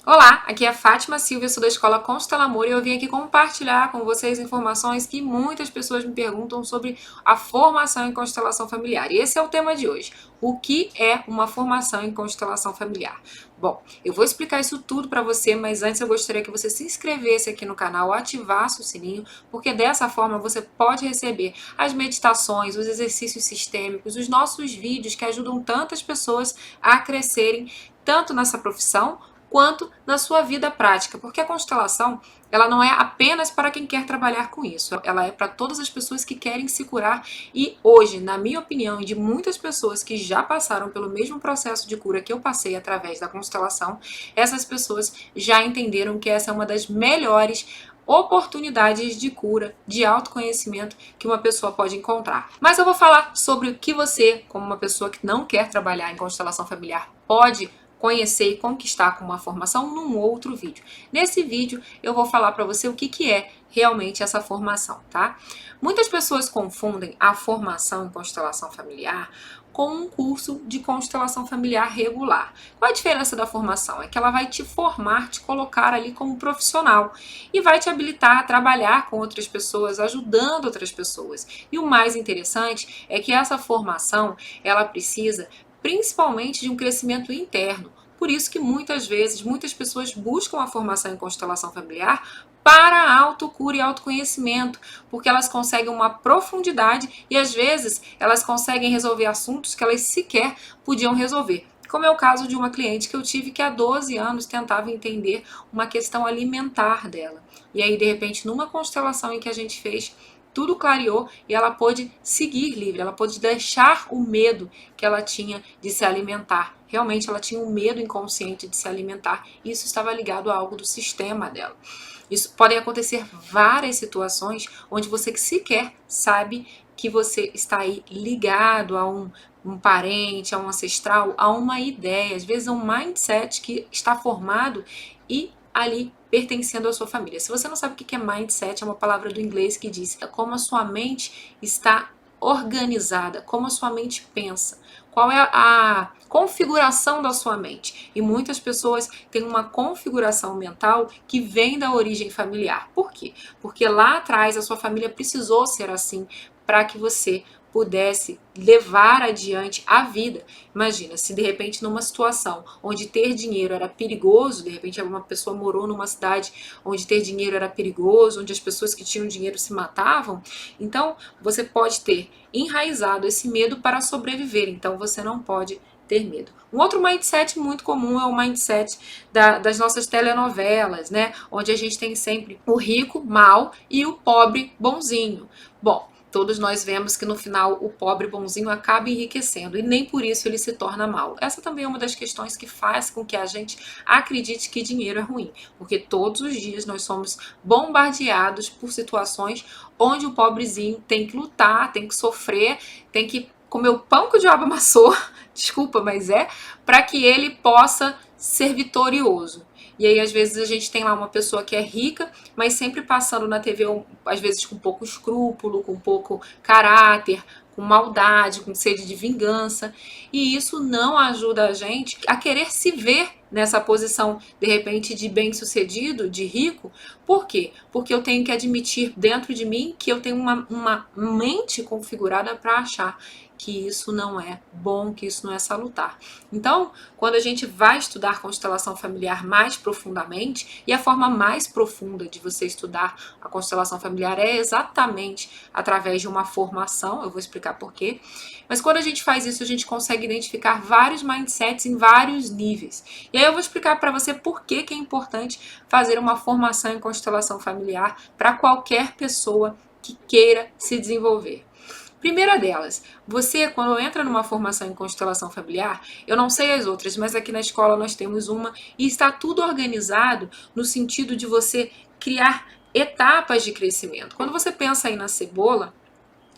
Olá, aqui é a Fátima Silva, eu sou da Escola Constela Amor e eu vim aqui compartilhar com vocês informações que muitas pessoas me perguntam sobre a formação em constelação familiar. E esse é o tema de hoje. O que é uma formação em constelação familiar? Bom, eu vou explicar isso tudo para você, mas antes eu gostaria que você se inscrevesse aqui no canal, ativasse o sininho, porque dessa forma você pode receber as meditações, os exercícios sistêmicos, os nossos vídeos que ajudam tantas pessoas a crescerem tanto nessa profissão quanto na sua vida prática, porque a constelação, ela não é apenas para quem quer trabalhar com isso, ela é para todas as pessoas que querem se curar e hoje, na minha opinião e de muitas pessoas que já passaram pelo mesmo processo de cura que eu passei através da constelação, essas pessoas já entenderam que essa é uma das melhores oportunidades de cura, de autoconhecimento que uma pessoa pode encontrar. Mas eu vou falar sobre o que você, como uma pessoa que não quer trabalhar em constelação familiar, pode conhecer e conquistar com uma formação num outro vídeo. Nesse vídeo eu vou falar para você o que é realmente essa formação, tá? Muitas pessoas confundem a formação em constelação familiar com um curso de constelação familiar regular. Qual a diferença da formação? É que ela vai te formar, te colocar ali como profissional e vai te habilitar a trabalhar com outras pessoas, ajudando outras pessoas. E o mais interessante é que essa formação, ela precisa principalmente de um crescimento interno. Por isso que muitas vezes, muitas pessoas buscam a formação em constelação familiar para a autocura e autoconhecimento, porque elas conseguem uma profundidade e às vezes elas conseguem resolver assuntos que elas sequer podiam resolver. Como é o caso de uma cliente que eu tive que há 12 anos tentava entender uma questão alimentar dela. E aí, de repente, numa constelação em que a gente fez, tudo clareou e ela pôde seguir livre, ela pôde deixar o medo que ela tinha de se alimentar. Realmente ela tinha um medo inconsciente de se alimentar e isso estava ligado a algo do sistema dela. Isso podem acontecer várias situações onde você que sequer sabe que você está aí ligado a um parente, a um ancestral, a uma ideia, às vezes a um mindset que está formado e ali pertencendo à sua família. Se você não sabe o que é mindset, é uma palavra do inglês que diz como a sua mente está organizada, como a sua mente pensa, qual é a configuração da sua mente. E muitas pessoas têm uma configuração mental que vem da origem familiar. Por quê? Porque lá atrás a sua família precisou ser assim para que você pudesse levar adiante a vida. Imagina, se de repente numa situação onde ter dinheiro era perigoso, de repente uma pessoa morou numa cidade onde ter dinheiro era perigoso, onde as pessoas que tinham dinheiro se matavam, então você pode ter enraizado esse medo para sobreviver, então você não pode ter medo. Um outro mindset muito comum é o mindset das nossas telenovelas, né? Onde a gente tem sempre o rico mal e o pobre bonzinho. Bom, todos nós vemos que no final o pobre bonzinho acaba enriquecendo e nem por isso ele se torna mal. Essa também é uma das questões que faz com que a gente acredite que dinheiro é ruim, porque todos os dias nós somos bombardeados por situações onde o pobrezinho tem que lutar, tem que sofrer, tem que comer o pão que o diabo amassou, desculpa, mas para que ele possa ser vitorioso. E aí, às vezes, a gente tem lá uma pessoa que é rica, mas sempre passando na TV, às vezes com pouco escrúpulo, com pouco caráter, com maldade, com sede de vingança. E isso não ajuda a gente a querer se ver nessa posição, de repente, de bem-sucedido, de rico. Por quê? Porque eu tenho que admitir dentro de mim que eu tenho uma mente configurada para achar que isso não é bom, que isso não é salutar. Então, quando a gente vai estudar constelação familiar mais profundamente, e a forma mais profunda de você estudar a constelação familiar é exatamente através de uma formação, eu vou explicar por quê, mas quando a gente faz isso, a gente consegue identificar vários mindsets em vários níveis. E aí eu vou explicar para você por que é importante fazer uma formação em constelação familiar para qualquer pessoa que queira se desenvolver. Primeira delas, você quando entra numa formação em constelação familiar, eu não sei as outras, mas aqui na escola nós temos uma e está tudo organizado no sentido de você criar etapas de crescimento. Quando você pensa aí na cebola,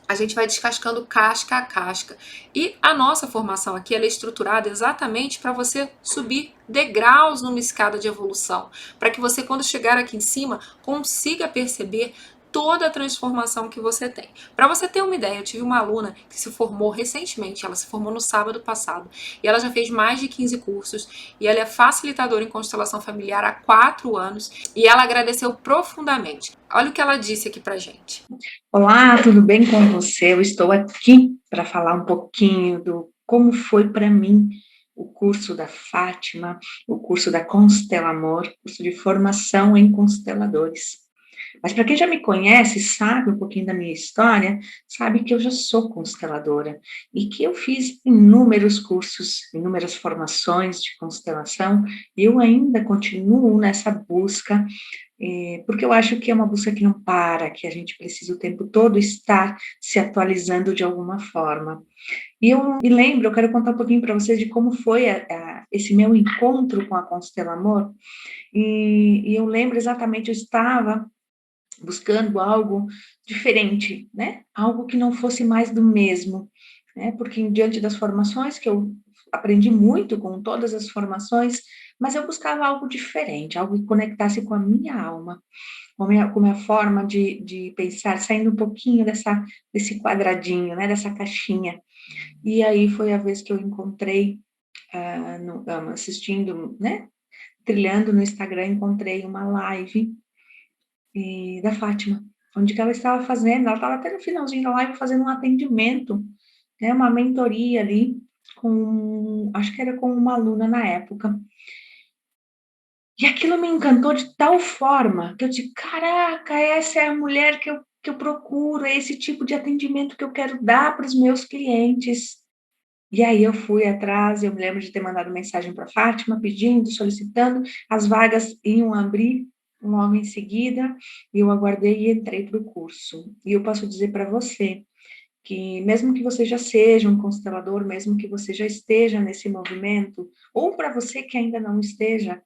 a gente vai descascando casca a casca. E a nossa formação aqui ela é estruturada exatamente para você subir degraus numa escada de evolução, para que você quando chegar aqui em cima consiga perceber toda a transformação que você tem. Para você ter uma ideia, eu tive uma aluna que se formou recentemente, ela se formou no sábado passado, e ela já fez mais de 15 cursos, e ela é facilitadora em constelação familiar há 4 anos, e ela agradeceu profundamente. Olha o que ela disse aqui pra gente. Olá, tudo bem com você? Eu estou aqui para falar um pouquinho do como foi para mim o curso da Fátima, o curso da Constelamor, curso de formação em consteladores. Mas para quem já me conhece, sabe um pouquinho da minha história, sabe que eu já sou consteladora e que eu fiz inúmeros cursos, inúmeras formações de constelação, e eu ainda continuo nessa busca, porque eu acho que é uma busca que não para, que a gente precisa o tempo todo estar se atualizando de alguma forma. E eu me lembro, eu quero contar um pouquinho para vocês de como foi esse meu encontro com a Constela Amor, e eu lembro exatamente, eu estava buscando algo diferente, né? Algo que não fosse mais do mesmo, né? Porque diante das formações que eu aprendi muito com todas as formações, mas eu buscava algo diferente, algo que conectasse com a minha alma, com a minha forma de pensar, saindo um pouquinho desse quadradinho, né? Dessa caixinha. E aí foi a vez que eu encontrei, assistindo, né? Trilhando no Instagram, encontrei uma live da Fátima, onde que ela estava fazendo, ela estava até no finalzinho da live fazendo um atendimento, né, uma mentoria ali, acho que era com uma aluna na época. E aquilo me encantou de tal forma que eu disse, caraca, essa é a mulher que eu procuro, é esse tipo de atendimento que eu quero dar para os meus clientes. E aí eu fui atrás, eu me lembro de ter mandado mensagem para a Fátima, pedindo, solicitando, as vagas iam abrir logo em seguida, e eu aguardei e entrei para o curso. E eu posso dizer para você que mesmo que você já seja um constelador, mesmo que você já esteja nesse movimento, ou para você que ainda não esteja,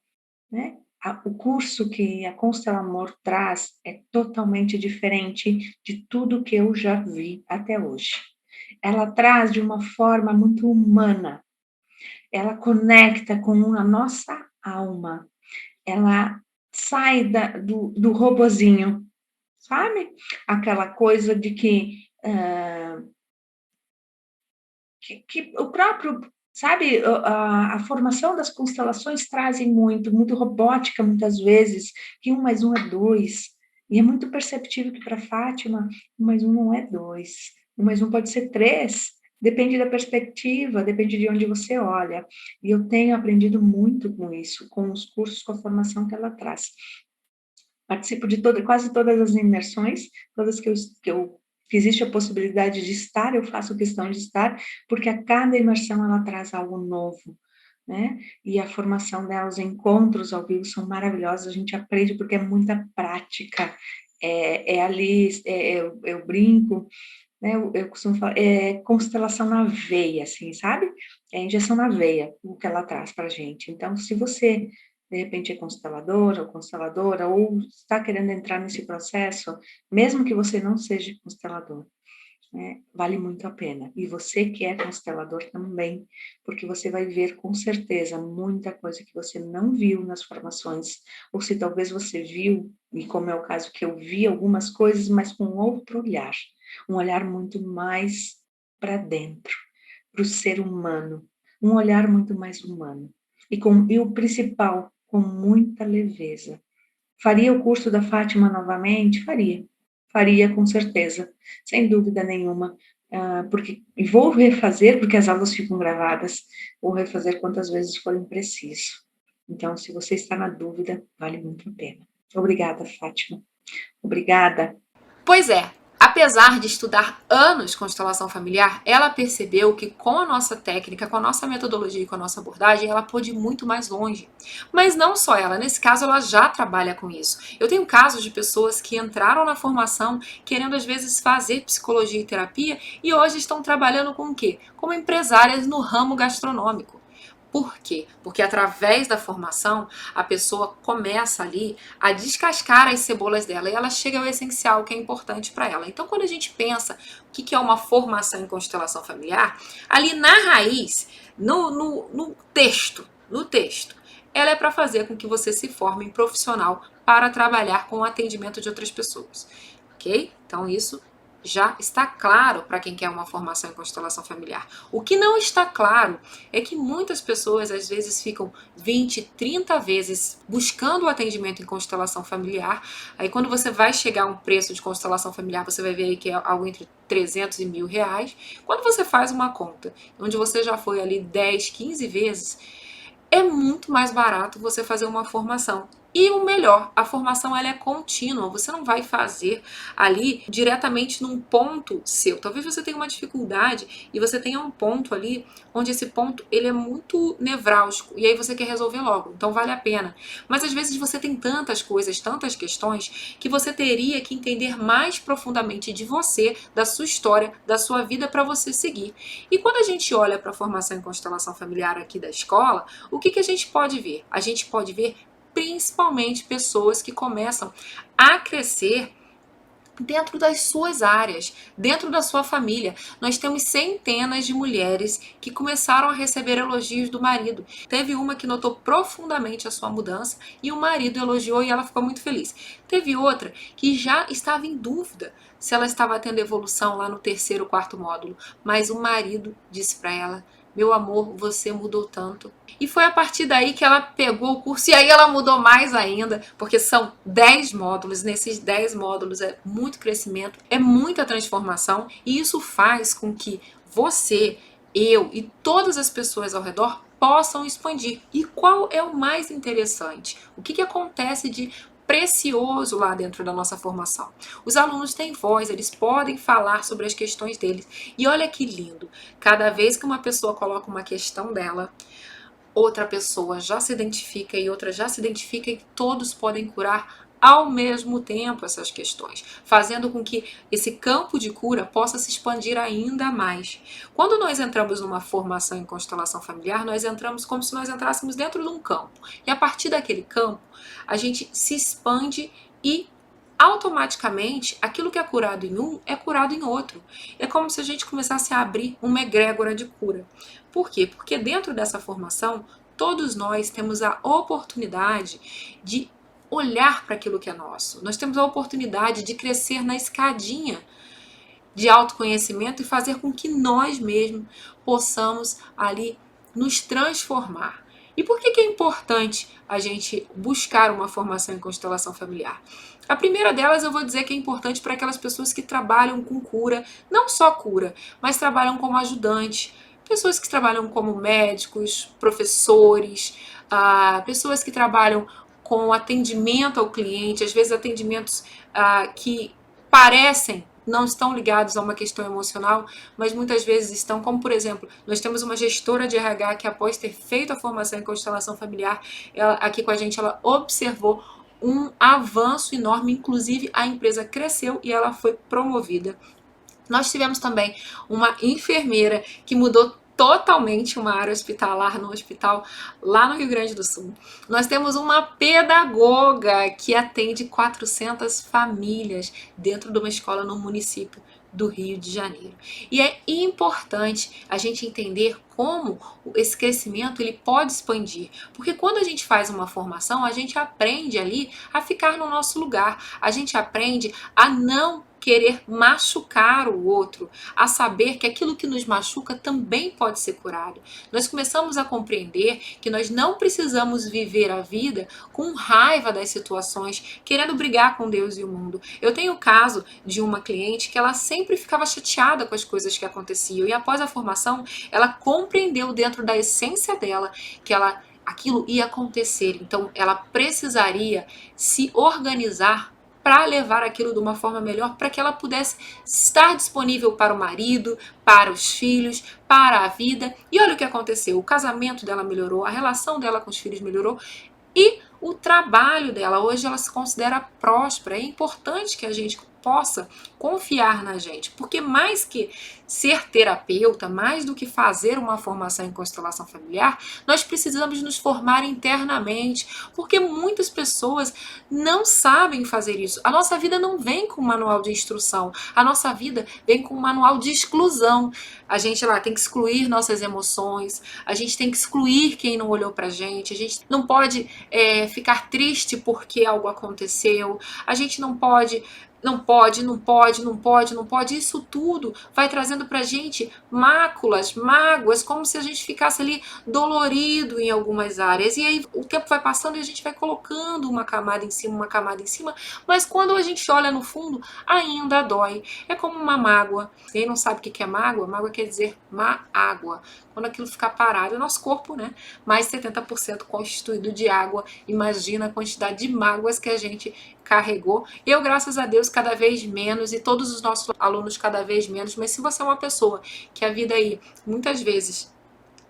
né? O curso que a Constela Amor traz é totalmente diferente de tudo que eu já vi até hoje. Ela traz de uma forma muito humana, ela conecta com a nossa alma, ela sai do robozinho, sabe? Aquela coisa de que o próprio, sabe, a formação das constelações trazem muito robótica muitas vezes, que 1+1 é 2, e é muito perceptível que para Fátima, 1+1 não é 2, 1+1 pode ser 3, depende da perspectiva, depende de onde você olha, e eu tenho aprendido muito com isso, com os cursos, com a formação que ela traz. Participo de quase todas as imersões, todas que existe a possibilidade de estar, eu faço questão de estar, porque a cada imersão ela traz algo novo, né? E a formação dela, os encontros ao vivo são maravilhosos, a gente aprende porque é muita prática, ali, eu brinco, né? Eu costumo falar, é constelação na veia, assim, sabe? É injeção na veia, o que ela traz para a gente. Então, se você de repente é constelador ou consteladora, ou está querendo entrar nesse processo, mesmo que você não seja constelador, né, vale muito a pena. E você que é constelador também, porque você vai ver com certeza muita coisa que você não viu nas formações, ou se talvez você viu, e como é o caso que eu vi algumas coisas, mas com outro olhar, um olhar muito mais para dentro, para o ser humano, um olhar muito mais humano. E o principal, com muita leveza. Faria o curso da Fátima novamente? Faria. Faria com certeza, sem dúvida nenhuma. E vou refazer, porque as aulas ficam gravadas, vou refazer quantas vezes forem preciso. Então, se você está na dúvida, vale muito a pena. Obrigada, Fátima. Obrigada. Pois é, apesar de estudar anos constelação familiar, ela percebeu que com a nossa técnica, com a nossa metodologia e com a nossa abordagem, ela pôde ir muito mais longe. Mas não só ela, nesse caso ela já trabalha com isso. Eu tenho casos de pessoas que entraram na formação querendo às vezes fazer psicologia e terapia e hoje estão trabalhando com o quê? Como empresárias no ramo gastronômico. Por quê? Porque através da formação, a pessoa começa ali a descascar as cebolas dela e ela chega ao essencial que é importante para ela. Então, quando a gente pensa o que é uma formação em constelação familiar, ali na raiz, no texto, ela é para fazer com que você se forme em profissional para trabalhar com o atendimento de outras pessoas. ok? Então isso já está claro para quem quer uma formação em constelação familiar. O que não está claro é que muitas pessoas às vezes ficam 20, 30 vezes buscando o atendimento em constelação familiar. Aí quando você vai chegar a um preço de constelação familiar, você vai ver aí que é algo entre 300 e R$ 1.000. Quando você faz uma conta onde você já foi ali 10, 15 vezes, é muito mais barato você fazer uma formação. E o melhor, a formação ela é contínua, você não vai fazer ali diretamente num ponto seu. Talvez você tenha uma dificuldade e você tenha um ponto ali onde esse ponto ele é muito nevrálgico e aí você quer resolver logo, então vale a pena. Mas às vezes você tem tantas coisas, tantas questões que você teria que entender mais profundamente de você, da sua história, da sua vida para você seguir. E quando a gente olha para a formação em constelação familiar aqui da escola, o que a gente pode ver? A gente pode ver principalmente pessoas que começam a crescer dentro das suas áreas, dentro da sua família. Nós temos centenas de mulheres que começaram a receber elogios do marido. Teve uma que notou profundamente a sua mudança e o marido elogiou e ela ficou muito feliz. Teve outra que já estava em dúvida se ela estava tendo evolução lá no terceiro, quarto módulo, mas o marido disse para ela: meu amor, você mudou tanto. E foi a partir daí que ela pegou o curso e aí ela mudou mais ainda, porque são 10 módulos, nesses 10 módulos é muito crescimento, é muita transformação e isso faz com que você, eu e todas as pessoas ao redor possam expandir. E qual é o mais interessante? O que acontece de precioso lá dentro da nossa formação? Os alunos têm voz, eles podem falar sobre as questões deles. E olha que lindo, cada vez que uma pessoa coloca uma questão dela, outra pessoa já se identifica e outra já se identifica e todos podem curar ao mesmo tempo essas questões, fazendo com que esse campo de cura possa se expandir ainda mais. Quando nós entramos numa formação em constelação familiar, nós entramos como se nós entrássemos dentro de um campo. E a partir daquele campo, a gente se expande e automaticamente aquilo que é curado em um é curado em outro. É como se a gente começasse a abrir uma egrégora de cura. Por quê? Porque dentro dessa formação, todos nós temos a oportunidade de olhar para aquilo que é nosso. Nós temos a oportunidade de crescer na escadinha de autoconhecimento e fazer com que nós mesmos possamos ali nos transformar. E por que é importante a gente buscar uma formação em constelação familiar? A primeira delas eu vou dizer que é importante para aquelas pessoas que trabalham com cura, não só cura, mas trabalham como ajudante, pessoas que trabalham como médicos, professores, pessoas que trabalham com atendimento ao cliente, às vezes atendimentos que parecem não estão ligados a uma questão emocional, mas muitas vezes estão, como por exemplo, nós temos uma gestora de RH que após ter feito a formação em constelação familiar, ela, aqui com a gente, ela observou um avanço enorme, inclusive a empresa cresceu e ela foi promovida. Nós tivemos também uma enfermeira que mudou totalmente uma área hospitalar no hospital lá no Rio Grande do Sul. Nós temos uma pedagoga que atende 400 famílias dentro de uma escola no município do Rio de Janeiro. E é importante a gente entender como esse crescimento ele pode expandir, porque quando a gente faz uma formação, a gente aprende ali a ficar no nosso lugar, a gente aprende a não querer machucar o outro, a saber que aquilo que nos machuca também pode ser curado. Nós começamos a compreender que nós não precisamos viver a vida com raiva das situações, querendo brigar com Deus e o mundo. Eu tenho o caso de uma cliente que ela sempre ficava chateada com as coisas que aconteciam e após a formação, ela compreendeu dentro da essência dela que aquilo ia acontecer. Então, ela precisaria se organizar para levar aquilo de uma forma melhor, para que ela pudesse estar disponível para o marido, para os filhos, para a vida. E olha o que aconteceu, o casamento dela melhorou, a relação dela com os filhos melhorou e o trabalho dela, hoje ela se considera próspera. É importante que a gente possa confiar na gente, porque mais que ser terapeuta, mais do que fazer uma formação em constelação familiar, nós precisamos nos formar internamente, porque muitas pessoas não sabem fazer isso. A nossa vida não vem com um manual de instrução, a nossa vida vem com um manual de exclusão. A gente lá tem que excluir nossas emoções, a gente tem que excluir quem não olhou pra gente, a gente não pode ficar triste porque algo aconteceu, a gente não pode não pode, não pode, não pode, não pode. Isso tudo vai trazendo pra gente máculas, mágoas, como se a gente ficasse ali dolorido em algumas áreas. E aí o tempo vai passando e a gente vai colocando uma camada em cima, mas quando a gente olha no fundo, ainda dói. É como uma mágoa. Quem não sabe o que é mágoa? Mágoa quer dizer má água. Quando aquilo ficar parado, é nosso corpo, né? Mais 70% constituído de água. Imagina a quantidade de mágoas que a gente carregou. Eu, graças a Deus, cada vez menos, e todos os nossos alunos cada vez menos. Mas se você é uma pessoa que a vida aí muitas vezes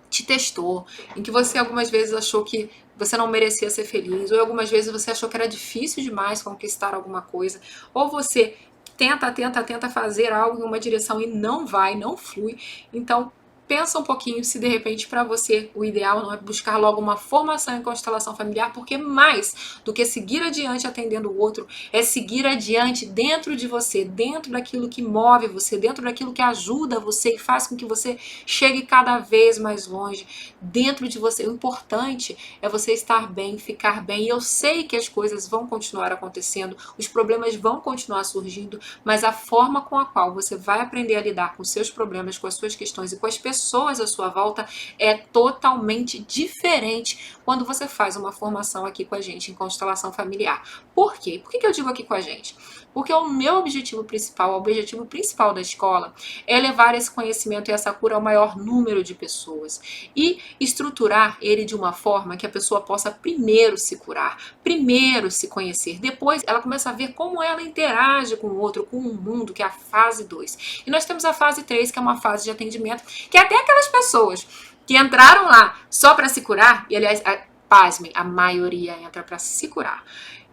te testou, em que você algumas vezes achou que você não merecia ser feliz, ou algumas vezes você achou que era difícil demais conquistar alguma coisa, ou você tenta fazer algo em uma direção e não vai, não flui. Então, pensa um pouquinho se de repente para você o ideal não é buscar logo uma formação em constelação familiar, porque mais do que seguir adiante atendendo o outro, é seguir adiante dentro de você, dentro daquilo que move você, dentro daquilo que ajuda você e faz com que você chegue cada vez mais longe, dentro de você. O importante é você estar bem, ficar bem. E eu sei que as coisas vão continuar acontecendo, os problemas vão continuar surgindo, mas a forma com a qual você vai aprender a lidar com os seus problemas, com as suas questões e com as pessoas à sua volta é totalmente diferente quando você faz uma formação aqui com a gente em constelação familiar. Por quê? Por que eu digo aqui com a gente? Porque o meu objetivo principal, o objetivo principal da escola é levar esse conhecimento e essa cura ao maior número de pessoas e estruturar ele de uma forma que a pessoa possa primeiro se curar, primeiro se conhecer, depois ela começa a ver como ela interage com o outro, com o mundo, que é a fase 2. E nós temos a fase 3, que é uma fase de atendimento, que até aquelas pessoas que entraram lá só para se curar, e aliás, pasmem, a maioria entra para se curar.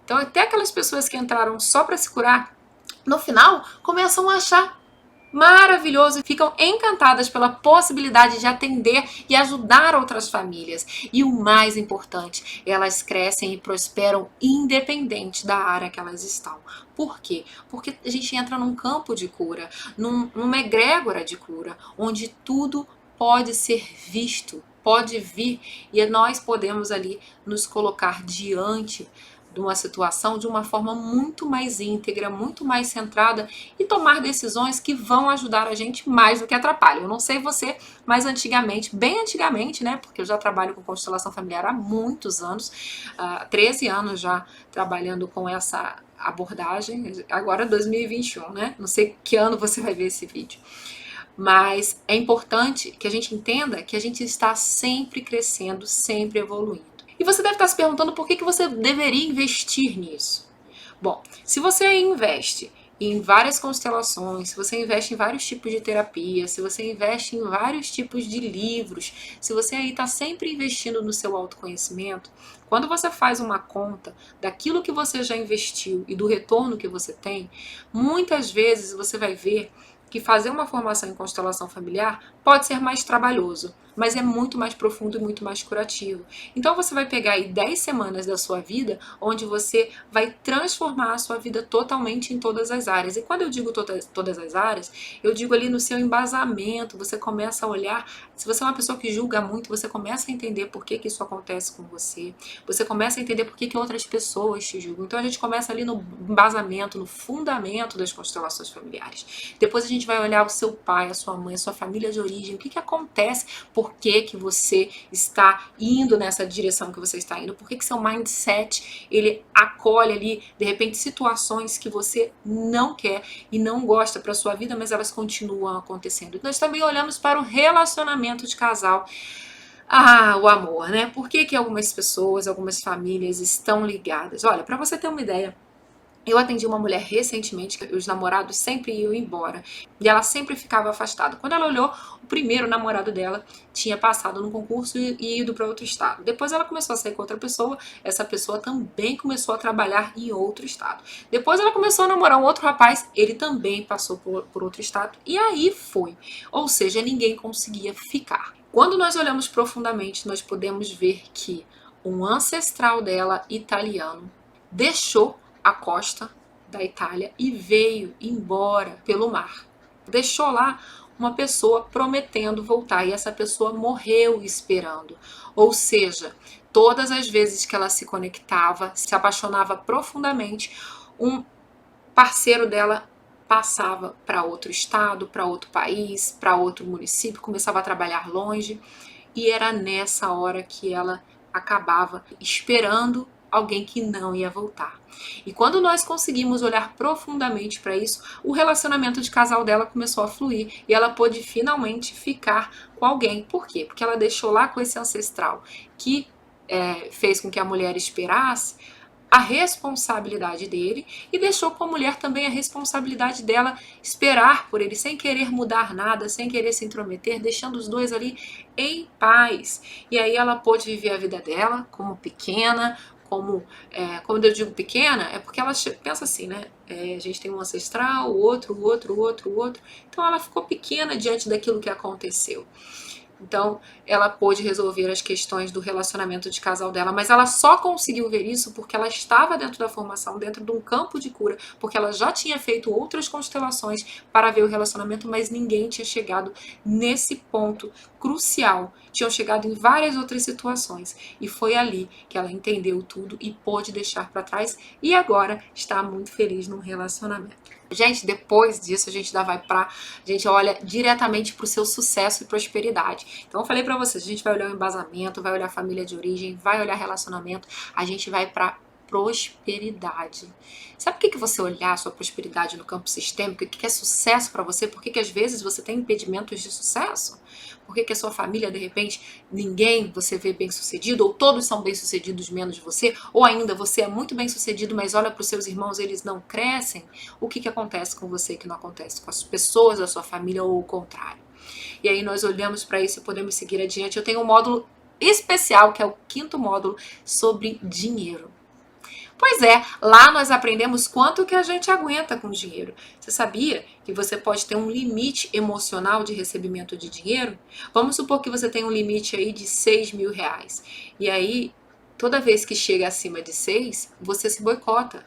Então, até aquelas pessoas que entraram só para se curar, no final, começam a achar maravilhoso e ficam encantadas pela possibilidade de atender e ajudar outras famílias. E o mais importante, elas crescem e prosperam independente da área que elas estão. Por quê? Porque a gente entra num campo de cura, numa egrégora de cura, onde tudo pode ser visto, pode vir e nós podemos ali nos colocar diante de uma situação de uma forma muito mais íntegra, muito mais centrada e tomar decisões que vão ajudar a gente mais do que atrapalham. Eu não sei você, mas antigamente, bem antigamente, né? Porque eu já trabalho com constelação familiar há muitos anos, 13 anos já trabalhando com essa abordagem, agora 2021, né? Não sei que ano você vai ver esse vídeo. Mas é importante que a gente entenda que a gente está sempre crescendo, sempre evoluindo. E você deve estar se perguntando por que você deveria investir nisso. Bom, se você investe em várias constelações, se você investe em vários tipos de terapia, se você investe em vários tipos de livros, se você aí está sempre investindo no seu autoconhecimento, quando você faz uma conta daquilo que você já investiu e do retorno que você tem, muitas vezes você vai ver que fazer uma formação em constelação familiar pode ser mais trabalhoso, mas é muito mais profundo e muito mais curativo. Então você vai pegar aí 10 semanas da sua vida, onde você vai transformar a sua vida totalmente em todas as áreas. E quando eu digo todas as áreas, eu digo ali no seu embasamento, você começa a olhar, se você é uma pessoa que julga muito, você começa a entender por que isso acontece com você, você começa a entender por que outras pessoas te julgam. Então a gente começa ali no embasamento, no fundamento das constelações familiares. Depois a gente vai olhar o seu pai, a sua mãe, a sua família de origem, o que acontece, por que você está indo nessa direção que você está indo, por que seu mindset, ele acolhe ali, de repente, situações que você não quer e não gosta para sua vida, mas elas continuam acontecendo. Nós também olhamos para o relacionamento de casal. O amor, né? Por que algumas pessoas, algumas famílias estão ligadas? Olha, para você ter uma ideia, eu atendi uma mulher recentemente, que os namorados sempre iam embora e ela sempre ficava afastada. Quando ela olhou, o primeiro namorado dela tinha passado no concurso e ido para outro estado. Depois ela começou a sair com outra pessoa, essa pessoa também começou a trabalhar em outro estado. Depois ela começou a namorar um outro rapaz, ele também passou por outro estado e aí foi. Ou seja, ninguém conseguia ficar. Quando nós olhamos profundamente, nós podemos ver que um ancestral dela, italiano, deixou a costa da Itália e veio embora pelo mar. Deixou lá uma pessoa prometendo voltar e essa pessoa morreu esperando. Ou seja, todas as vezes que ela se conectava, se apaixonava profundamente, um parceiro dela passava para outro estado, para outro país, para outro município, começava a trabalhar longe, e era nessa hora que ela acabava esperando alguém que não ia voltar. E quando nós conseguimos olhar profundamente para isso, o relacionamento de casal dela começou a fluir e ela pôde finalmente ficar com alguém. Por quê? Porque ela deixou lá com esse ancestral que fez com que a mulher esperasse a responsabilidade dele e deixou com a mulher também a responsabilidade dela esperar por ele, sem querer mudar nada, sem querer se intrometer, deixando os dois ali em paz. E aí ela pôde viver a vida dela como pequena, quando eu digo pequena, é porque ela pensa assim, né? A gente tem um ancestral, o outro. Então ela ficou pequena diante daquilo que aconteceu. Então, ela pôde resolver as questões do relacionamento de casal dela, mas ela só conseguiu ver isso porque ela estava dentro da formação, dentro de um campo de cura, porque ela já tinha feito outras constelações para ver o relacionamento, mas ninguém tinha chegado nesse ponto crucial. Tinham chegado em várias outras situações e foi ali que ela entendeu tudo e pôde deixar para trás e agora está muito feliz no relacionamento. Gente, depois disso a gente olha diretamente para o seu sucesso e prosperidade. Então eu falei para vocês, a gente vai olhar o embasamento, vai olhar a família de origem, vai olhar relacionamento, a gente vai para prosperidade. Sabe por que você olhar a sua prosperidade no campo sistêmico, o que é sucesso para você? Por que às vezes você tem impedimentos de sucesso? Por que a sua família, de repente, ninguém você vê bem sucedido, ou todos são bem sucedidos menos você, ou ainda você é muito bem sucedido, mas olha para os seus irmãos, eles não crescem? O que acontece com você que não acontece com as pessoas da sua família, ou o contrário? E aí nós olhamos para isso e podemos seguir adiante. Eu tenho um módulo especial, que é o 5º módulo, sobre dinheiro. Pois é, lá nós aprendemos quanto que a gente aguenta com dinheiro. Você sabia que você pode ter um limite emocional de recebimento de dinheiro? Vamos supor que você tem um limite aí de 6 mil reais. E aí, toda vez que chega acima de 6, você se boicota.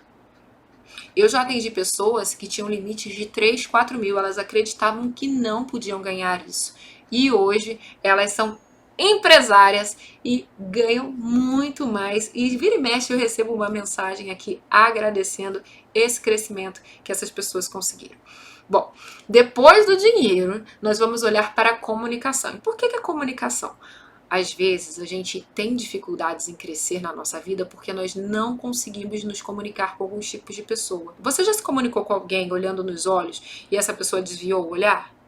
Eu já atendi pessoas que tinham limites de 3, 4 mil. Elas acreditavam que não podiam ganhar isso. E hoje elas são empresárias e ganham muito mais. E vira e mexe eu recebo uma mensagem aqui agradecendo esse crescimento que essas pessoas conseguiram. Bom, depois do dinheiro, nós vamos olhar para a comunicação. E por que a comunicação? Às vezes a gente tem dificuldades em crescer na nossa vida porque nós não conseguimos nos comunicar com alguns tipos de pessoa. Você já se comunicou com alguém olhando nos olhos e essa pessoa desviou o olhar?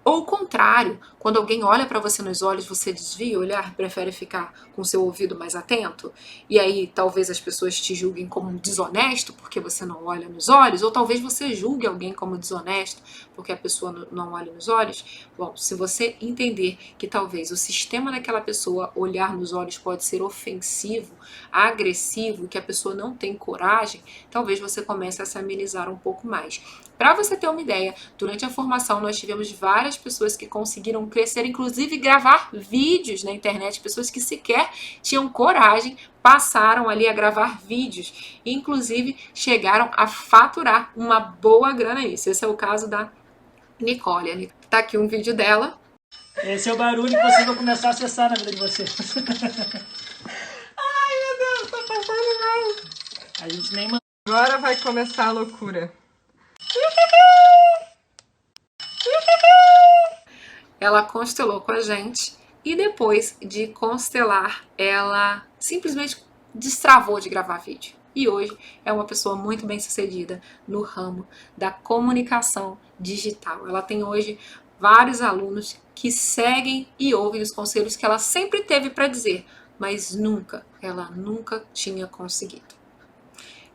Ou o contrário, quando alguém olha para você nos olhos, você desvia o olhar, prefere ficar com seu ouvido mais atento? E aí talvez as pessoas te julguem como desonesto porque você não olha nos olhos? Ou talvez você julgue alguém como desonesto porque a pessoa não olha nos olhos? Bom, se você entender que talvez o sistema daquela pessoa olhar nos olhos pode ser ofensivo, agressivo, que a pessoa não tem coragem, talvez você comece a se amenizar um pouco mais. Para você ter uma ideia, durante a formação nós tivemos várias pessoas que conseguiram crescer, inclusive gravar vídeos na internet, pessoas que sequer tinham coragem, passaram ali a gravar vídeos, e inclusive chegaram a faturar uma boa grana nisso. Esse é o caso da Nicole. Tá aqui um vídeo dela. Esse é o barulho que vocês vão começar a acessar na vida de vocês. Ai, meu Deus, tá passando mais. A gente nem manda. Agora vai começar a loucura. Ela constelou com a gente e depois de constelar, ela simplesmente destravou de gravar vídeo. E hoje é uma pessoa muito bem sucedida no ramo da comunicação digital. Ela tem hoje vários alunos que seguem e ouvem os conselhos que ela sempre teve para dizer, mas ela nunca tinha conseguido.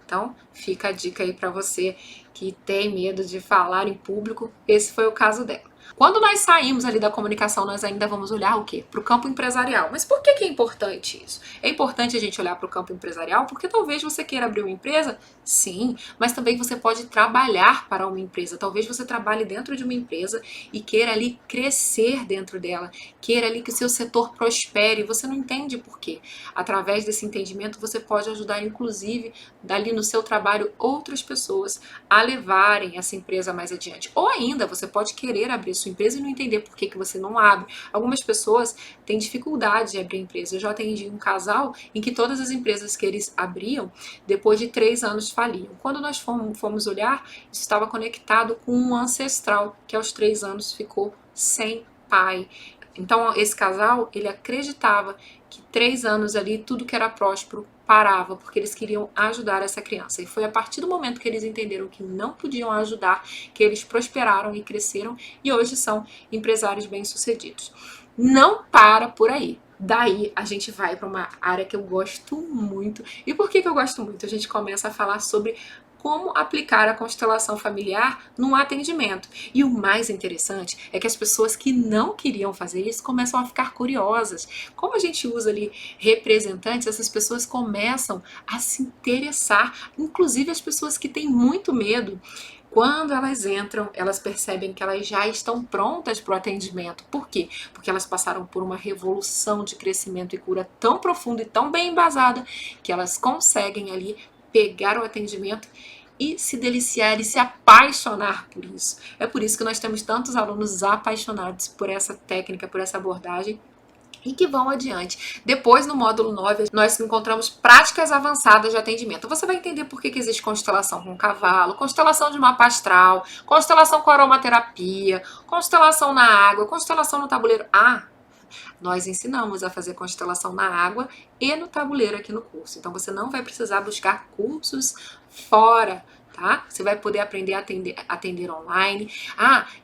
Então, fica a dica aí para você que tem medo de falar em público, esse foi o caso dela. Quando nós saímos ali da comunicação, nós ainda vamos olhar o quê? Para o campo empresarial. Mas por que é importante isso? É importante a gente olhar para o campo empresarial porque talvez você queira abrir uma empresa, sim, mas também você pode trabalhar para uma empresa. Talvez você trabalhe dentro de uma empresa e queira ali crescer dentro dela, queira ali que o seu setor prospere, você não entende por quê. Através desse entendimento, você pode ajudar, inclusive, dali no seu trabalho, outras pessoas a levarem essa empresa mais adiante. Ou ainda, você pode querer abrir abrir sua empresa e não entender por que você não abre. Algumas pessoas têm dificuldade de abrir empresa. Eu já atendi um casal em que todas as empresas que eles abriam, depois de 3 anos faliam. Quando nós fomos olhar, isso estava conectado com um ancestral que aos 3 anos ficou sem pai. Então esse casal, ele acreditava que 3 anos ali, tudo que era próspero parava, porque eles queriam ajudar essa criança. E foi a partir do momento que eles entenderam que não podiam ajudar, que eles prosperaram e cresceram e hoje são empresários bem-sucedidos. Não para por aí. Daí a gente vai para uma área que eu gosto muito. E por que eu gosto muito? A gente começa a falar sobre como aplicar a constelação familiar num atendimento. E o mais interessante é que as pessoas que não queriam fazer isso começam a ficar curiosas. Como a gente usa ali representantes, essas pessoas começam a se interessar, inclusive as pessoas que têm muito medo. Quando elas entram, elas percebem que elas já estão prontas para o atendimento. Por quê? Porque elas passaram por uma revolução de crescimento e cura tão profunda e tão bem embasada que elas conseguem ali pegar o atendimento e se deliciar e se apaixonar por isso. É por isso que nós temos tantos alunos apaixonados por essa técnica, por essa abordagem, e que vão adiante. Depois, no módulo 9, nós encontramos práticas avançadas de atendimento. Você vai entender por que existe constelação com cavalo, constelação de mapa astral, constelação com aromaterapia, constelação na água, constelação no tabuleiro. Nós ensinamos a fazer constelação na água e no tabuleiro aqui no curso. Então, você não vai precisar buscar cursos fora, tá? Você vai poder aprender a atender online.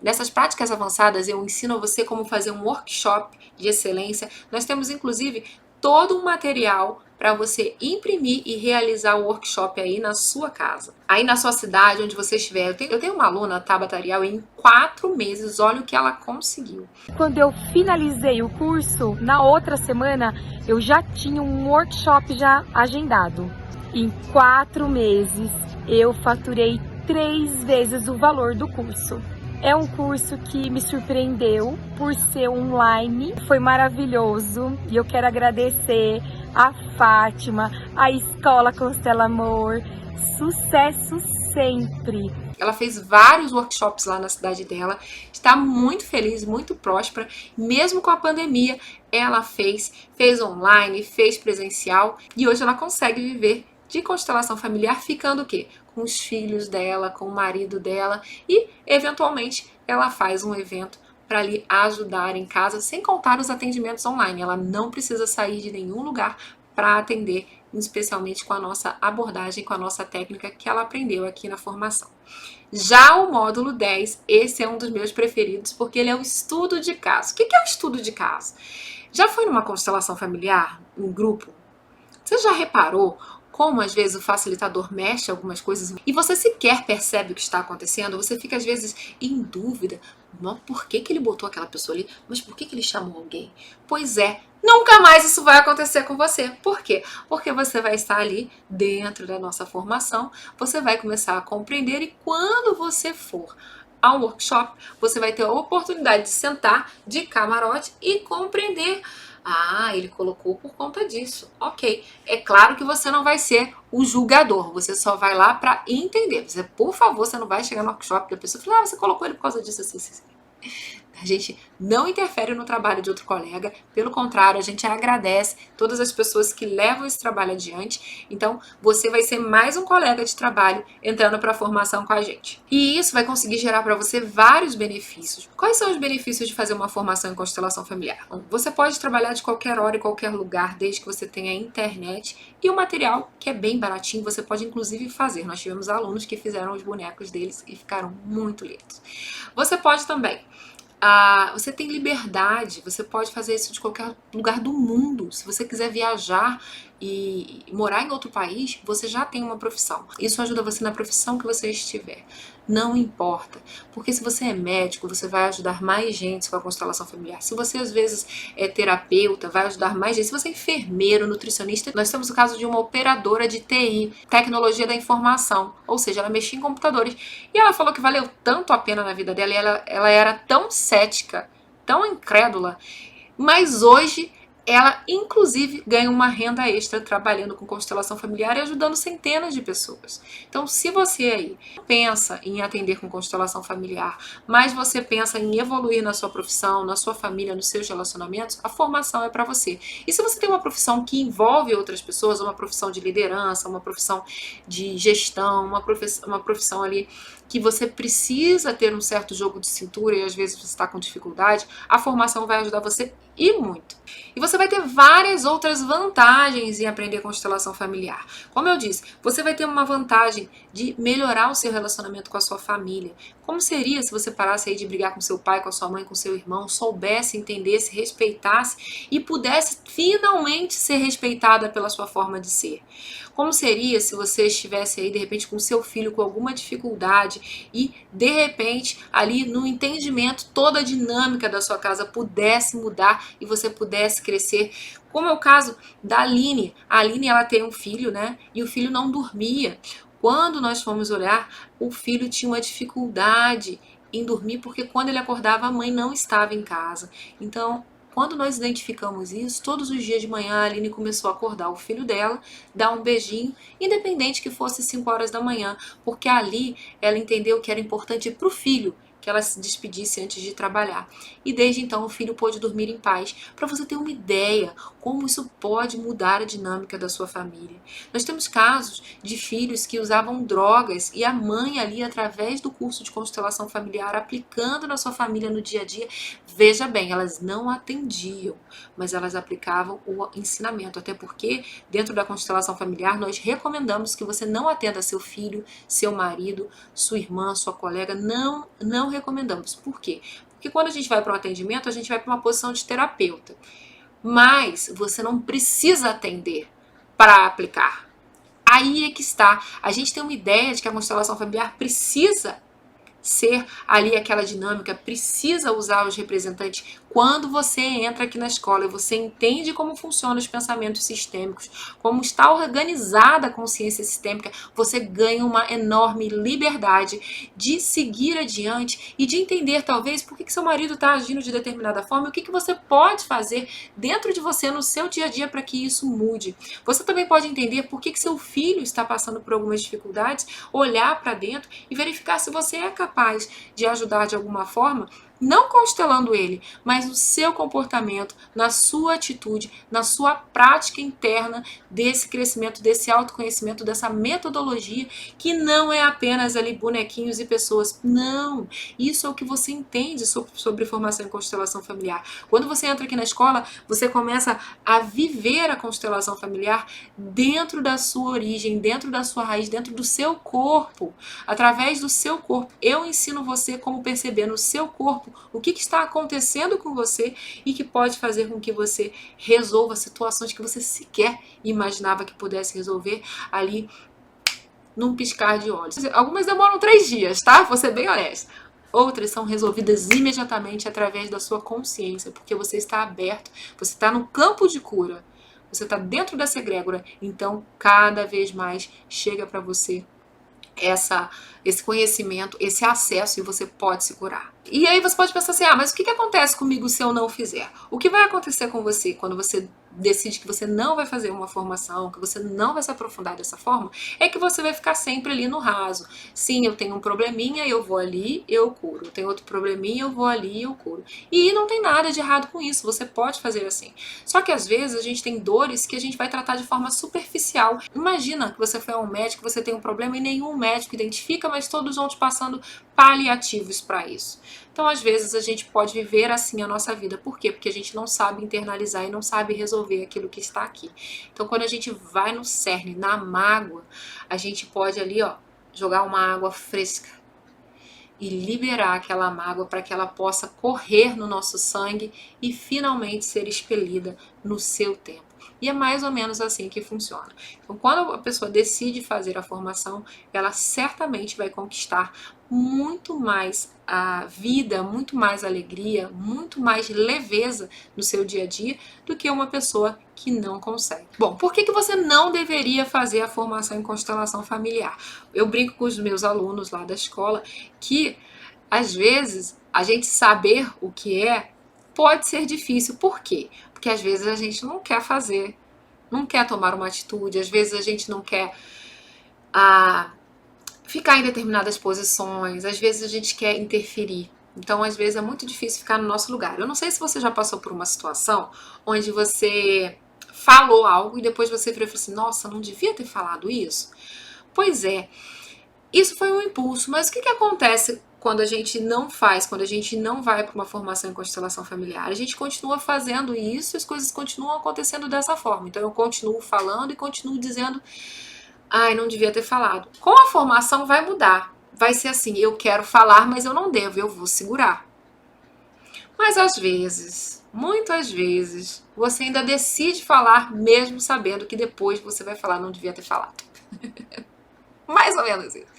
Nessas práticas avançadas, eu ensino a você como fazer um workshop de excelência. Nós temos, inclusive, todo um material para você imprimir e realizar o workshop aí na sua casa. Aí na sua cidade, onde você estiver. Eu tenho uma aluna, Tabata Ariel, em 4 meses, olha o que ela conseguiu. Quando eu finalizei o curso, na outra semana, eu já tinha um workshop já agendado. Em 4 meses, eu faturei 3 vezes o valor do curso. É um curso que me surpreendeu por ser online, foi maravilhoso e eu quero agradecer a Fátima, a Escola Constela Amor, sucesso sempre! Ela fez vários workshops lá na cidade dela, está muito feliz, muito próspera, mesmo com a pandemia, ela fez online, fez presencial e hoje ela consegue viver de constelação familiar, ficando o quê? Com os filhos dela, com o marido dela e, eventualmente, ela faz um evento para lhe ajudar em casa, sem contar os atendimentos online. Ela não precisa sair de nenhum lugar para atender, especialmente com a nossa abordagem, com a nossa técnica que ela aprendeu aqui na formação. Já o módulo 10, esse é um dos meus preferidos, porque ele é o estudo de caso. O que é o estudo de caso? Já foi numa constelação familiar, em grupo? Você já reparou como às vezes o facilitador mexe algumas coisas e você sequer percebe o que está acontecendo? Você fica às vezes em dúvida. Mas por que ele botou aquela pessoa ali? Mas por que ele chamou alguém? Pois é, nunca mais isso vai acontecer com você. Por quê? Porque você vai estar ali dentro da nossa formação, você vai começar a compreender e quando você for ao workshop, você vai ter a oportunidade de sentar de camarote e compreender. Ele colocou por conta disso. Ok. É claro que você não vai ser o julgador. Você só vai lá para entender. Você, por favor, você não vai chegar no workshop da pessoa e falar, você colocou ele por causa disso, assim. A gente não interfere no trabalho de outro colega, pelo contrário, a gente agradece todas as pessoas que levam esse trabalho adiante. Então, você vai ser mais um colega de trabalho entrando para a formação com a gente. E isso vai conseguir gerar para você vários benefícios. Quais são os benefícios de fazer uma formação em constelação familiar? Bom, você pode trabalhar de qualquer hora e qualquer lugar, desde que você tenha internet e o material que é bem baratinho, você pode inclusive fazer. Nós tivemos alunos que fizeram os bonecos deles e ficaram muito lindos. Você pode também você tem liberdade, você pode fazer isso de qualquer lugar do mundo. Se você quiser viajar e morar em outro país, você já tem uma profissão. Isso ajuda você na profissão que você estiver. Não importa, porque se você é médico, você vai ajudar mais gente com a constelação familiar. Se você às vezes é terapeuta, vai ajudar mais gente. Se você é enfermeiro, nutricionista, nós temos o caso de uma operadora de TI, tecnologia da informação, ou seja, ela mexia em computadores. E ela falou que valeu tanto a pena na vida dela, e ela era tão cética, tão incrédula, mas hoje ela inclusive ganha uma renda extra trabalhando com constelação familiar e ajudando centenas de pessoas. Então, se você aí pensa em atender com constelação familiar, mas você pensa em evoluir na sua profissão, na sua família, nos seus relacionamentos, a formação é para você. E se você tem uma profissão que envolve outras pessoas, uma profissão de liderança, uma profissão de gestão, uma profissão ali que você precisa ter um certo jogo de cintura e às vezes você está com dificuldade, a formação vai ajudar você e muito. E você vai ter várias outras vantagens em aprender constelação familiar. Como eu disse, você vai ter uma vantagem de melhorar o seu relacionamento com a sua família. Como seria se você parasse aí de brigar com seu pai, com a sua mãe, com seu irmão, soubesse, entendesse, respeitasse e pudesse finalmente ser respeitada pela sua forma de ser? Como seria se você estivesse aí de repente com seu filho com alguma dificuldade e de repente ali no entendimento toda a dinâmica da sua casa pudesse mudar e você pudesse crescer? Como é o caso da Aline. A Aline, ela tem um filho, né? E o filho não dormia. Quando nós fomos olhar, o filho tinha uma dificuldade em dormir porque quando ele acordava a mãe não estava em casa. Então, quando nós identificamos isso, todos os dias de manhã a Aline começou a acordar o filho dela, dar um beijinho, independente que fosse 5 horas da manhã, porque ali ela entendeu que era importante para o filho que ela se despedisse antes de trabalhar. E desde então o filho pôde dormir em paz. Para você ter uma ideia como isso pode mudar a dinâmica da sua família. Nós temos casos de filhos que usavam drogas e a mãe ali, através do curso de constelação familiar, aplicando na sua família no dia a dia, veja bem, elas não atendiam, mas elas aplicavam o ensinamento. Até porque dentro da constelação familiar nós recomendamos que você não atenda seu filho, seu marido, sua irmã, sua colega, não recomendamos. Por quê? Porque quando a gente vai para um atendimento, a gente vai para uma posição de terapeuta. Mas você não precisa atender para aplicar. Aí é que está. A gente tem uma ideia de que a constelação familiar precisa ser ali aquela dinâmica, precisa usar os representantes. Quando você entra aqui na escola e você entende como funcionam os pensamentos sistêmicos, como está organizada a consciência sistêmica, você ganha uma enorme liberdade de seguir adiante e de entender talvez por que seu marido está agindo de determinada forma e o que você pode fazer dentro de você no seu dia a dia para que isso mude. Você também pode entender por que seu filho está passando por algumas dificuldades, olhar para dentro e verificar se você é capaz de ajudar de alguma forma, não constelando ele, mas no seu comportamento, na sua atitude, na sua prática interna desse crescimento, desse autoconhecimento, dessa metodologia que não é apenas ali bonequinhos e pessoas. Não, isso é o que você entende sobre formação em constelação familiar. Quando você entra aqui na escola, você começa a viver a constelação familiar dentro da sua origem, dentro da sua raiz, dentro do seu corpo, através do seu corpo. Eu ensino você como perceber no seu corpo o que está acontecendo com você e que pode fazer com que você resolva situações que você sequer imaginava que pudesse resolver ali num piscar de olhos. Algumas demoram 3 dias, tá? Vou ser bem honesta. Outras são resolvidas imediatamente através da sua consciência, porque você está aberto, você está no campo de cura, você está dentro dessa egrégora, então cada vez mais chega para você esse conhecimento, esse acesso e você pode se curar. E aí você pode pensar assim, mas o que acontece comigo se eu não fizer? O que vai acontecer com você quando você decide que você não vai fazer uma formação, que você não vai se aprofundar dessa forma, é que você vai ficar sempre ali no raso. Sim, eu tenho um probleminha, eu vou ali, eu curo. Eu tenho outro probleminha, eu vou ali, eu curo. E não tem nada de errado com isso, você pode fazer assim. Só que às vezes a gente tem dores que a gente vai tratar de forma superficial. Imagina que você foi a um médico, você tem um problema e nenhum médico identifica, mas todos vão te passando paliativos para isso. Então, às vezes, a gente pode viver assim a nossa vida. Por quê? Porque a gente não sabe internalizar e não sabe resolver aquilo que está aqui. Então, quando a gente vai no cerne, na mágoa, a gente pode ali, jogar uma água fresca e liberar aquela mágoa para que ela possa correr no nosso sangue e finalmente ser expelida no seu tempo. E é mais ou menos assim que funciona. Então, quando a pessoa decide fazer a formação, ela certamente vai conquistar muito mais a vida, muito mais alegria, muito mais leveza no seu dia a dia do que uma pessoa que não consegue. Bom, por que você não deveria fazer a formação em constelação familiar? Eu brinco com os meus alunos lá da escola que, às vezes, a gente saber o que é pode ser difícil. Por quê? Porque às vezes a gente não quer fazer, não quer tomar uma atitude, às vezes a gente não quer ficar em determinadas posições, às vezes a gente quer interferir. Então, às vezes é muito difícil ficar no nosso lugar. Eu não sei se você já passou por uma situação onde você falou algo e depois você virou e falou assim, nossa, não devia ter falado isso? Pois é, isso foi um impulso, mas o que acontece quando a gente não faz, quando a gente não vai para uma formação em constelação familiar? A gente continua fazendo isso e as coisas continuam acontecendo dessa forma. Então eu continuo falando e continuo dizendo, ai, não devia ter falado. Com a formação vai mudar. Vai ser assim, eu quero falar, mas eu não devo, eu vou segurar. Mas às vezes, muitas vezes, você ainda decide falar mesmo sabendo que depois você vai falar, não devia ter falado. Mais ou menos isso.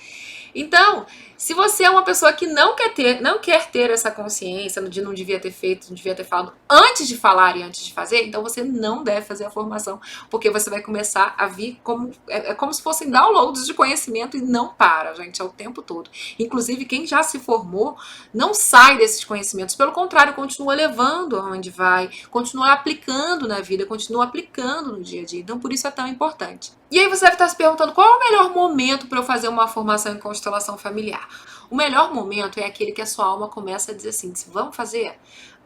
Então, se você é uma pessoa que não quer ter essa consciência de não devia ter feito, não devia ter falado antes de falar e antes de fazer, então você não deve fazer a formação, porque você vai começar a vir como como se fossem downloads de conhecimento e não para, gente, é o tempo todo. Inclusive, quem já se formou não sai desses conhecimentos, pelo contrário, continua levando aonde vai, continua aplicando na vida, continua aplicando no dia a dia. Então, por isso é tão importante. E aí você deve estar se perguntando qual é o melhor momento para eu fazer uma formação em constelação familiar. O melhor momento é aquele que a sua alma começa a dizer assim, vamos fazer?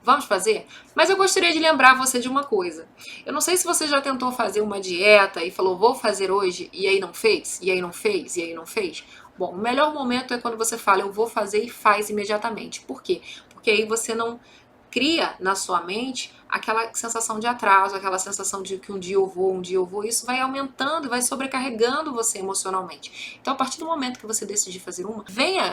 Vamos fazer? Mas eu gostaria de lembrar você de uma coisa. Eu não sei se você já tentou fazer uma dieta e falou, vou fazer hoje, e aí não fez, e aí não fez, e aí não fez. Bom, o melhor momento é quando você fala, eu vou fazer e faz imediatamente. Por quê? Porque aí você não cria na sua mente aquela sensação de atraso, aquela sensação de que um dia eu vou, isso vai aumentando, vai sobrecarregando você emocionalmente. Então, a partir do momento que você decidir fazer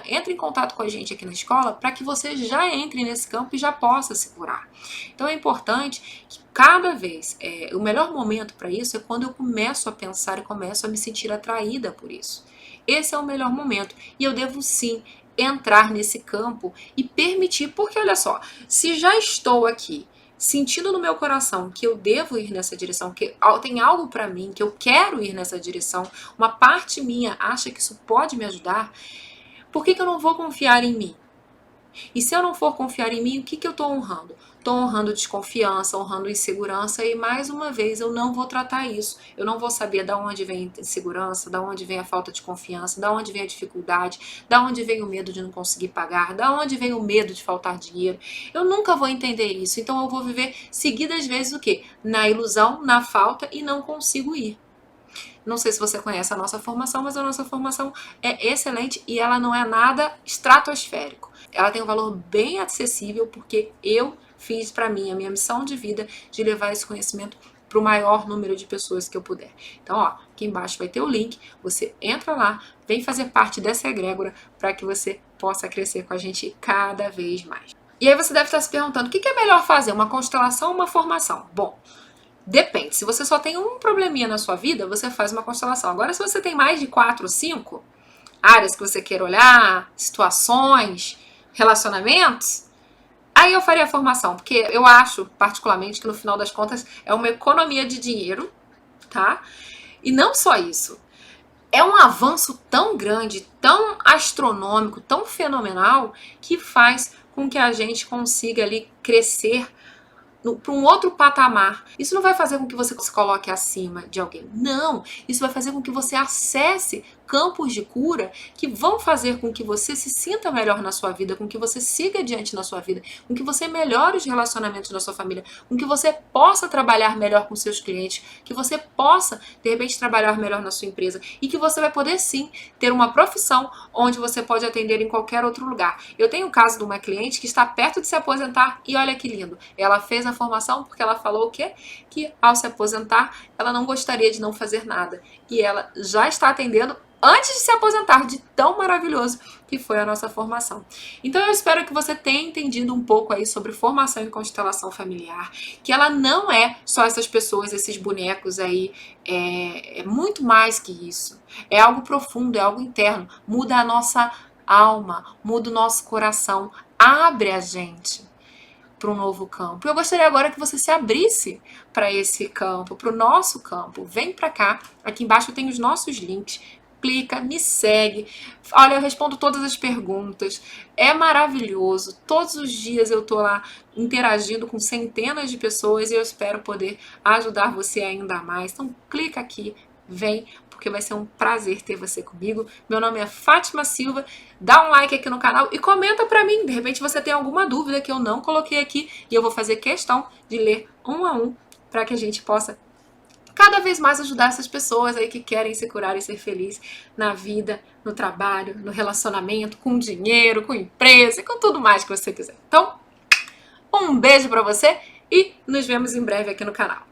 entre em contato com a gente aqui na escola para que você já entre nesse campo e já possa se curar. Então, é importante que cada vez, o melhor momento para isso é quando eu começo a pensar e começo a me sentir atraída por isso. Esse é o melhor momento e eu devo sim entrar nesse campo e permitir, porque olha só, se já estou aqui sentindo no meu coração que eu devo ir nessa direção, que tem algo para mim, que eu quero ir nessa direção, uma parte minha acha que isso pode me ajudar, por que eu não vou confiar em mim? E se eu não for confiar em mim, o que eu estou honrando? Estou honrando desconfiança, honrando insegurança e mais uma vez eu não vou tratar isso. Eu não vou saber de onde vem a insegurança, de onde vem a falta de confiança, de onde vem a dificuldade, de onde vem o medo de não conseguir pagar, de onde vem o medo de faltar dinheiro. Eu nunca vou entender isso, então eu vou viver seguidas vezes o quê? Na ilusão, na falta e não consigo ir. Não sei se você conhece a nossa formação, mas a nossa formação é excelente e ela não é nada estratosférico. Ela tem um valor bem acessível porque eu fiz para mim a minha missão de vida de levar esse conhecimento para o maior número de pessoas que eu puder. Então, ó, aqui embaixo vai ter o link, você entra lá, vem fazer parte dessa egrégora para que você possa crescer com a gente cada vez mais. E aí você deve estar se perguntando, o que é melhor fazer, uma constelação ou uma formação? Bom, depende. Se você só tem um probleminha na sua vida, você faz uma constelação. Agora, se você tem mais de 4 ou 5 áreas que você queira olhar, situações, relacionamentos, aí eu faria a formação, porque eu acho, particularmente, que no final das contas é uma economia de dinheiro, tá? E não só isso. É um avanço tão grande, tão astronômico, tão fenomenal, que faz com que a gente consiga ali crescer para um outro patamar. Isso não vai fazer com que você se coloque acima de alguém. Não, isso vai fazer com que você acesse campos de cura que vão fazer com que você se sinta melhor na sua vida, com que você siga adiante na sua vida, com que você melhore os relacionamentos da sua família, com que você possa trabalhar melhor com seus clientes, que você possa, de repente, trabalhar melhor na sua empresa e que você vai poder, sim, ter uma profissão onde você pode atender em qualquer outro lugar. Eu tenho o caso de uma cliente que está perto de se aposentar e olha que lindo, ela fez a formação porque ela falou o quê? Que ao se aposentar, ela não gostaria de não fazer nada. E ela já está atendendo antes de se aposentar, de tão maravilhoso que foi a nossa formação. Então eu espero que você tenha entendido um pouco aí sobre formação em constelação familiar, que ela não é só essas pessoas, esses bonecos aí, é muito mais que isso. É algo profundo, é algo interno, muda a nossa alma, muda o nosso coração, abre a gente para um novo campo. Eu gostaria agora que você se abrisse para esse campo, para o nosso campo. Vem para cá, aqui embaixo tem os nossos links. clica, me segue. Olha, eu respondo todas as perguntas. É maravilhoso. Todos os dias eu tô lá interagindo com centenas de pessoas e eu espero poder ajudar você ainda mais. Então clica aqui, vem, porque vai ser um prazer ter você comigo. Meu nome é Fátima Silva. Dá um like aqui no canal e comenta pra mim. De repente você tem alguma dúvida que eu não coloquei aqui e eu vou fazer questão de ler um a um para que a gente possa cada vez mais ajudar essas pessoas aí que querem se curar e ser feliz na vida, no trabalho, no relacionamento, com dinheiro, com empresa e com tudo mais que você quiser. Então, um beijo pra você e nos vemos em breve aqui no canal.